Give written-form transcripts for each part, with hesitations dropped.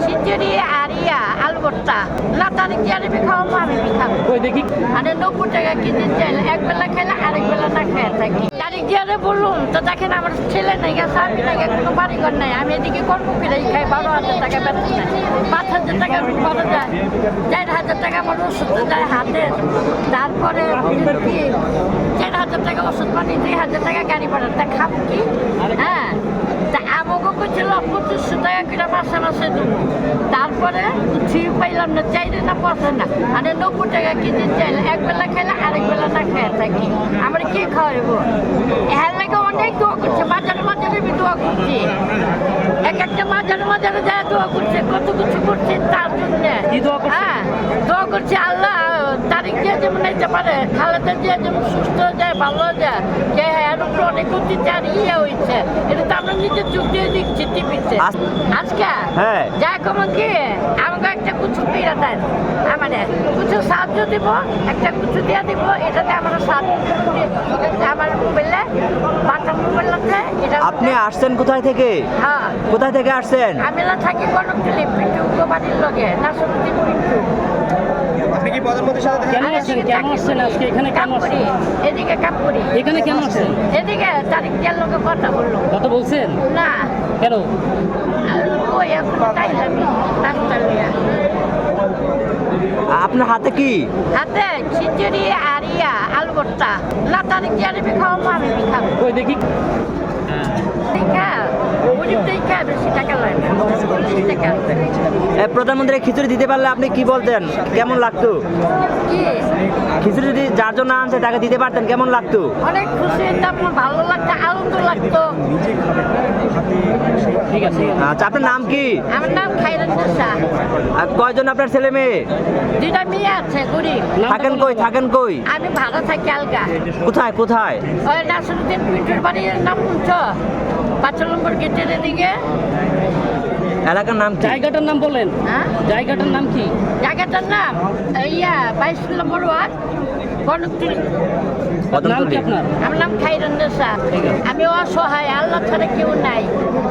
খিচুড়ি আর আলু ভর্তা না তারিখ দিয়ে আমি খাওয়াবো আমি খাবো ওই দেখি মানে 90 টাকা কেজি চাল এক বেলা খেলে আরেক বেলা না খেয়ে থাকি তারিখ দিয়ে বলুন তো দেখেন আমার ছেলে নেই গেছে আমি নাকি কোনো বাড়িঘর নাই আমি এদিকে কর্ম করে খাই 12,000 টাকা বেতন নেয় 5,000 টাকা খরচ যায় 4,000 টাকা আমার ওষুধ যায় হাতে তারপরে কি 4,000 টাকা ওষুধ পানি 2,000 টাকা গাড়ি ভাড়া তা খাবো কি হ্যাঁ তা আমাকে করছিল 2500 টাকা করে মাসে মাসে দেবো তারপরে ঠিক পাইলাম না চাইলে না পড়ছে না মানে 90 টাকা কেজি চাইল এক বেলা খেলে আরেক বেলা না খেয়ে থাকি আমরা কি খাওয়াবো এর লাগে অনেক দোয়া করছে বাজারে বাজারে আমি দোয়া করছি এক একটা বাজারে বাজারে যায় দোয়া করছে কত কিছু করছে তার জন্য হ্যাঁ দোয়া করছে আল্লাহ তারিখ দিয়ে যেমন নিতে পারে খালেদা দিয়ে যেমন সুস্থ হয়ে যায় ভালো হয়ে যায় যে এর উপরে অনেক অত্যাচার হয়েছে এটা তো আমরা নিজের চোখ দিয়ে দেখছি টিভিতে আজকে যা কমন কি আমাকে একটা কিছু দিয়ে দেন আমাদের কিছু সাহায্য দিব একটা কিছু দিয়ে দিব এটাতে আমরা আমার মোবাইলে বাটা মোবাইল আছে এটা আপনি আসছেন কোথায় থেকে? হ্যাঁ কোথায় থেকে আসছেন? আমি থাকি কনকটুলি পিন্টু বাড়ির লগে নাসরুদ্দিন পিন্টু আপনি কি প্রধানমন্ত্রীর সাথে কেন আসছেন আজকে এখানে কেন আসছেন এদিকে কাম করি এখানে কেন আসছেন এদিকে তারিখ দিয়ে লোকে কথা বললো কথা বলছেন না কেন ওই এখন তাইলাম নাস্তা লিয়া আপনার হাতে কি? হাতে খিচুড়ি আর আলু ভর্তা না তারিখ দিয়ে আমি খাওয়াবো আমি খাবো ওই দেখি বেশি টাকা লাগে না 40 টাকা প্রধানমন্ত্রী খিচুড়ি দিতে পারলে আপনি কি বলতেন? কেমন লাগতো? কি খিচুড়ি যদি যার জন্য আনছে তাকে দিতে পারতেন কেমন লাগতো? অনেক খুশি হতাম ভালো লাগতো আনন্দ লাগতো ঠিক আছে আচ্ছা আপনার নাম কি? আমার নাম খাইরুন্নেসা আর কয়জন আপনার ছেলে মেয়ে? দুইটা মেয়ে আছে গরিব থাকেন কই? আমি ভাড়া থাকি আলগা কোথায় কোথায়? ওই নাসরুদ্দিন পিন্টুর বাড়ির নাম শুনছো 5 নম্বর গেটের দিকে এলাকার নাম কি? জায়গাটার নাম বলেন হ্যাঁ জায়গাটার নাম কি জায়গাটার নাম 22 নম্বর ওয়ার্ড কনকটুলি নাম কি আপনার আমার নাম খাইরুন্নেসা আমি অসহায় আল্লাহ ছাড়া কেউ নাই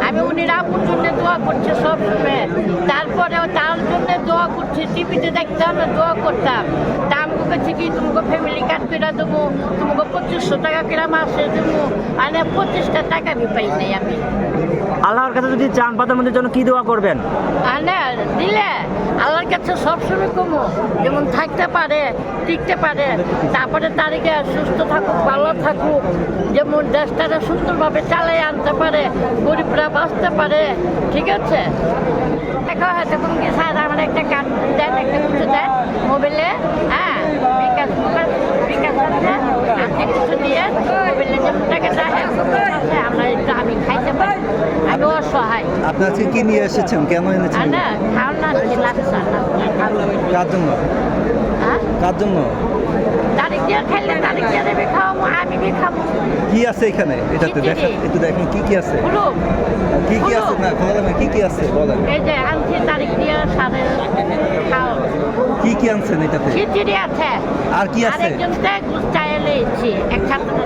আমি উনির আপুর জন্য দোয়া করছি সব সময় তারপরে তার জন্য দোয়া করছি টিভিতে দেখতাম দোয়া করতাম তা আমাকে কাছে কি তোমাকে ফ্যামিলি কার্ড করে দেবো তোমাকে 2500 টাকা করে মাসে দেবো মানে 25টা টাকা আমি পাই নাই আমি আল্লাহর কাছে যদি চান প্রধানমন্ত্রীর জন্য কি দোয়া করবেন? না দিলে আল্লাহর কাছে সবসময় কমো যেমন থাকতে পারে টিকতে পারে তারপরে তারিখে সুস্থ থাকুক ভালো থাকুক যেমন দেশটাকে সুন্দরভাবে চালিয়ে আনতে পারে গরিবরা বাঁচতে পারে ঠিক আছে দেখো হয়তো কোন কি স্যার আমার একটা কার্ড দেন একটা কিছু দেন মোবাইলে হ্যাঁ বিকাশ আছে আপনি কিছু দিয়ে মোবাইলে যেমন টাকাটা আছে আমরা একটু আমি খাইতে পারি আমি অসহায় আপনি আজকে কি নিয়ে এসেছেন কেন এনেছেন না খাও না লাগছে না কার জন্য হ্যাঁ কার জন্য তারিখ দিয়ে খাইলে তারিখ দিয়ে দেবে খাওয়াবো আমি খাবো কি আছে এখানে এটাতে দেখেন একটু দেখেন কি আছে হলো কি আছে না খোলা কি আছে বলেন এই যে আনছি তারিখ দিয়ে সাড়ে খাও কি আনছেন এটাতে খিচুড়ি আছে আর কি আছে আরেকজন গুস্তায় লেছি এক ছাত্র